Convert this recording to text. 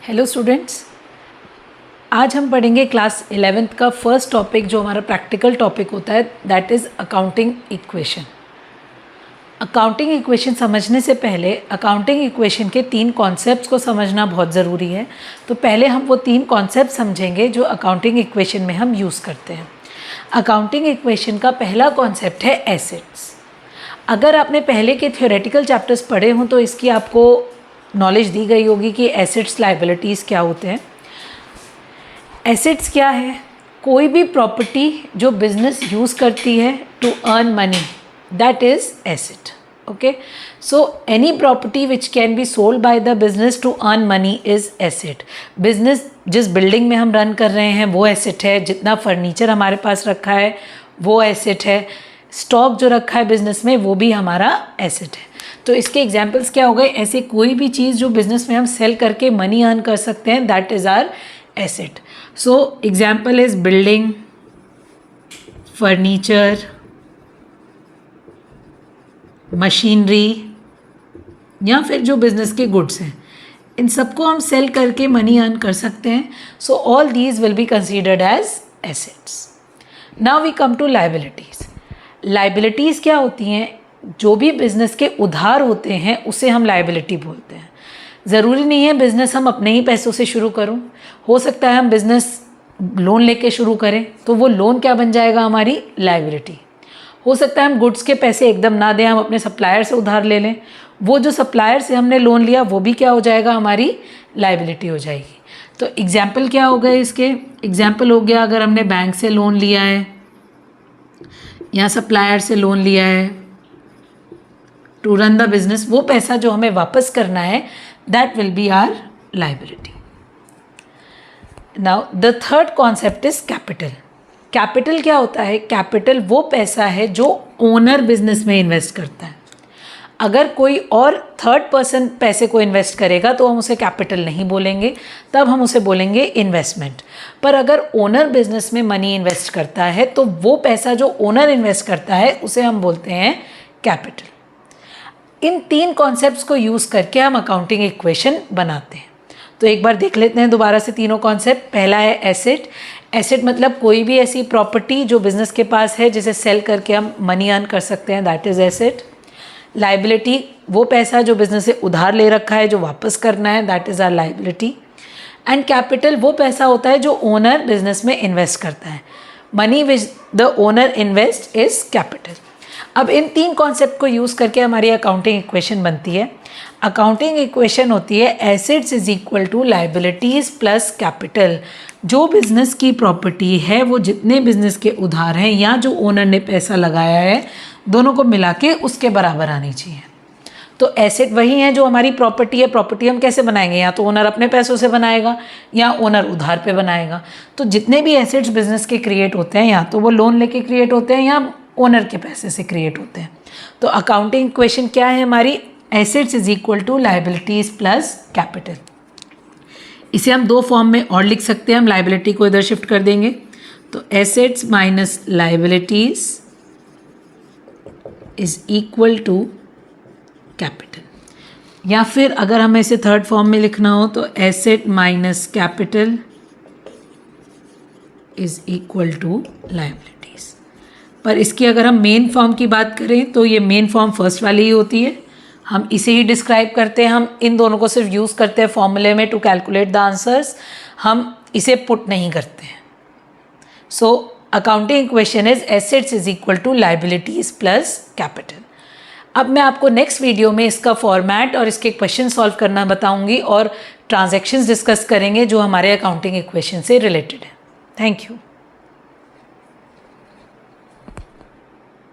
Hello students, आज हम पढ़ेंगे क्लास 11th का फर्स्ट टॉपिक जो हमारा प्रैक्टिकल टॉपिक होता है, that is accounting equation. Accounting equation समझने से पहले अकाउंटिंग इक्वेशन के 3 कॉन्सेप्ट्स को समझना बहुत ज़रूरी है। तो पहले हम वो 3 कॉन्सेप्ट समझेंगे जो अकाउंटिंग इक्वेशन में हम यूज़ करते हैं। अकाउंटिंग इक्वेशन का पहला कॉन्सेप्ट है एसेट्स। अगर आपने पहले के थ्योरेटिकल चैप्टर्स पढ़े हों तो इसकी आपको नॉलेज दी गई होगी कि एसेट्स लायबिलिटीज़ क्या होते हैं। एसेट्स क्या है? कोई भी प्रॉपर्टी जो बिजनेस यूज़ करती है to earn money, that is asset. Okay, so any property which can be sold by the business to earn money is asset. Business जिस बिल्डिंग में हम रन कर रहे हैं वो एसेट है, जितना फर्नीचर हमारे पास रखा है वो एसेट है, स्टॉक जो रखा है बिजनेस में वो भी हमारा एसेट है। तो इसके एग्जाम्पल्स क्या हो गए? ऐसे कोई भी चीज़ जो बिजनेस में हम सेल करके मनी अर्न कर सकते हैं, that is our asset. So example is building, furniture, machinery या फिर जो बिजनेस के गुड्स हैं, इन सबको हम सेल करके मनी अर्न कर सकते हैं। So all these will be considered as assets. Now we come to liabilities. Liabilities क्या होती हैं? जो भी बिज़नेस के उधार होते हैं उसे हम लायबिलिटी बोलते हैं। ज़रूरी नहीं है बिज़नेस हम अपने ही पैसों से शुरू करूं, हो सकता है हम बिज़नेस लोन लेके शुरू करें तो वो लोन क्या बन जाएगा? हमारी लायबिलिटी। हो सकता है हम गुड्स के पैसे एकदम ना दें, हम अपने सप्लायर से उधार ले लें, वो जो सप्लायर से हमने लोन लिया वो भी क्या हो जाएगा? हमारी लायबिलिटी हो जाएगी। तो एग्जाम्पल क्या हो गए इसके? एग्जाम्पल हो गया अगर हमने बैंक से लोन लिया है या सप्लायर से लोन लिया है टू रन द बिजनेस, वो पैसा जो हमें वापस करना है that will be our liability. Now the third concept is capital. Capital क्या होता है? कैपिटल वो पैसा है जो ओनर बिजनेस में इन्वेस्ट करता है। अगर कोई और थर्ड पर्सन पैसे को इन्वेस्ट करेगा तो हम उसे कैपिटल नहीं बोलेंगे, तब हम उसे बोलेंगे इन्वेस्टमेंट। पर अगर ओनर बिजनेस में मनी इन्वेस्ट करता है तो वो पैसा जो ओनर इन्वेस्ट करता है उसे हम बोलते हैं कैपिटल। इन 3 कॉन्सेप्ट्स को यूज़ करके हम अकाउंटिंग इक्वेशन बनाते हैं। तो एक बार देख लेते हैं दोबारा से तीनों कॉन्सेप्ट। पहला है एसेट। एसेट मतलब कोई भी ऐसी प्रॉपर्टी जो बिजनेस के पास है जिसे सेल करके हम मनी अर्न कर सकते हैं, दैट इज़ एसेट। लायबिलिटी वो पैसा जो बिजनेस से उधार ले रखा है जो वापस करना है, that is our liability. And capital वो पैसा होता है जो ओनर बिजनेस में इन्वेस्ट करता है। Money which the owner invest is capital. अब इन 3 कॉन्सेप्ट को यूज़ करके हमारी अकाउंटिंग इक्वेशन बनती है। अकाउंटिंग इक्वेशन होती है assets is equal to liabilities plus capital. जो बिज़नेस की प्रॉपर्टी है वो जितने बिज़नेस के उधार हैं या जो ओनर ने पैसा लगाया है दोनों को मिला के उसके बराबर आनी चाहिए। तो एसेट वही है जो हमारी प्रॉपर्टी है। प्रॉपर्टी हम कैसे बनाएंगे? या तो ओनर अपने पैसों से बनाएगा या ओनर उधार पे बनाएगा। तो जितने भी एसेट्स बिजनेस के क्रिएट होते हैं या तो वो लोन लेके क्रिएट होते हैं या ओनर के पैसे से क्रिएट होते हैं। तो अकाउंटिंग इक्वेशन क्या है हमारी? Assets is equal to liabilities plus capital. इसे हम 2 फॉर्म में और लिख सकते हैं। हम लायबिलिटी को इधर शिफ्ट कर देंगे तो assets minus liabilities is equal to capital. या फिर अगर हमें इसे थर्ड फॉर्म में लिखना हो तो asset minus capital is equal to liabilities. पर इसकी अगर हम मेन फॉर्म की बात करें तो ये मेन फॉर्म फर्स्ट वाली ही होती है। हम इसे ही डिस्क्राइब करते हैं। हम इन दोनों को सिर्फ यूज़ करते हैं फॉर्मूले में टू कैलकुलेट द आंसर्स, हम इसे पुट नहीं करते हैं। So accounting equation is assets is equal to liabilities plus capital. अब मैं आपको नेक्स्ट वीडियो में इसका फॉर्मेट और इसके क्वेश्चन सॉल्व करना बताऊंगी और ट्रांजैक्शंस डिस्कस करेंगे जो हमारे अकाउंटिंग इक्वेशन से रिलेटेड है। Thank you.